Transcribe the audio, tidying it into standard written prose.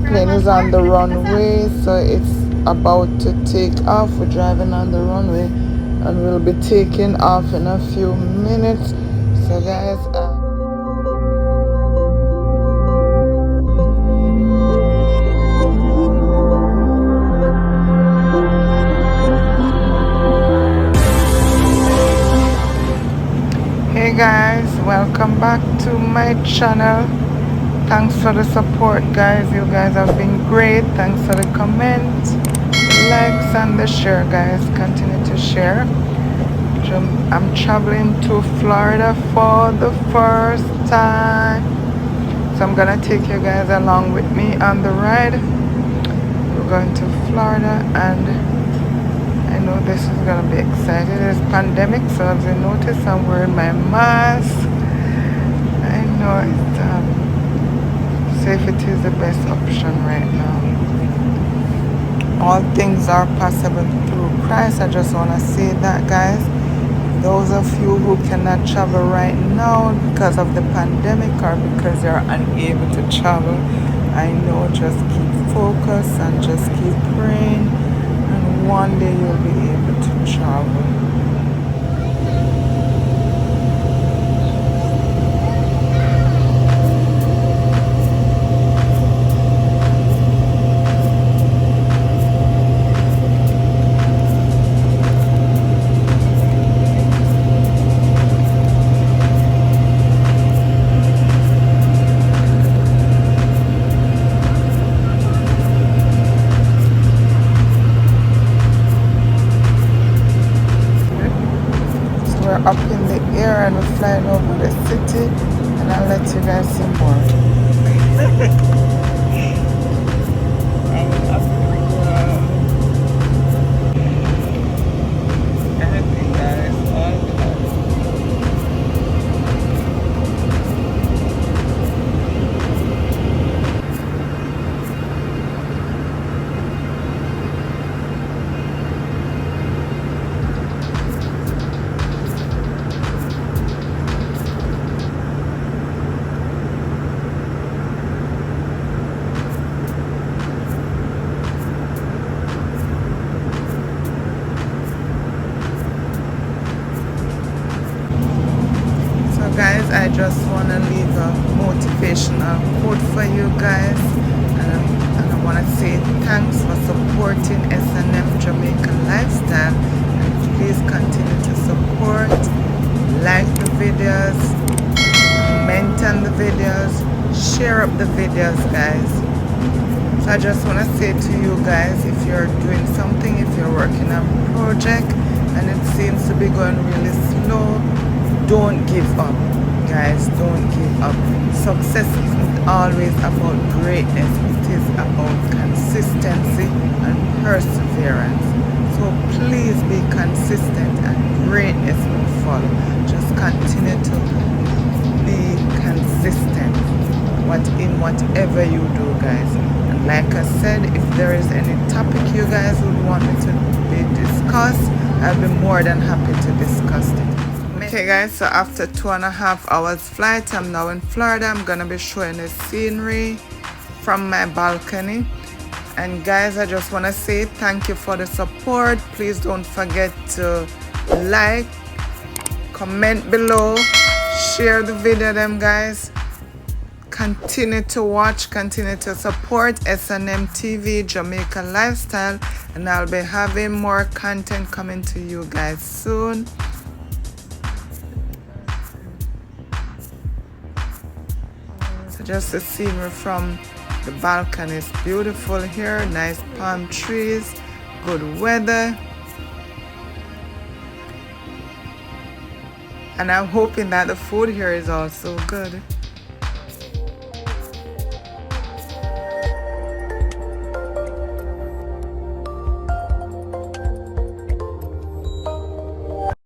plane is on the runway, so it's about to take off. We're driving on the runway and we'll be taking off in a few minutes. So guys, hey guys, welcome back to my channel. Thanks for the support, guys. You guys have been great. Thanks for the comments, likes, and the share, guys. Continue to share. I'm traveling to Florida for the first time, so I'm gonna take you guys along with me on the ride. We're going to Florida, and I know this is gonna be exciting. It's pandemic, so as you notice, I'm wearing my mask. I know it's safety is the best option right now. All things are possible through Christ. I just want to say that, guys. Those of you who cannot travel right now because of the pandemic or because you're unable to travel, I know, just keep focused and just keep praying, and one day you'll be able to travel. We're up in the air and we're flying over the city, and I'll let you guys see more. Anything, guys, all the time. Guys, I just want to leave a motivational quote for you guys, and I want to say thanks for supporting S&M Jamaican Lifestyle, and please continue to support, like the videos, comment on the videos, share up the videos, guys. So I just want to say to you guys, if you're doing something, if you're working on a project and it seems to be going really slow, don't give up, guys. Don't give up. Success isn't always about greatness. It is about consistency and perseverance. So please be consistent and greatness will follow. Just continue to be consistent in whatever you do, guys. And like I said, if there is any topic you guys would want me to be discussed, I'll be more than happy to discuss it. Okay guys, so after 2.5 hours flight, I'm now in Florida. I'm gonna be showing the scenery from my balcony. And guys, I just want to say thank you for the support. Please don't forget to like, comment below, share the video them, guys. Continue to watch, continue to support S&M TV Jamaican Lifestyle, and I'll be having more content coming to you guys soon. Just the scenery from the balcony is beautiful here. Nice palm trees, good weather, and I'm hoping that the food here is also good.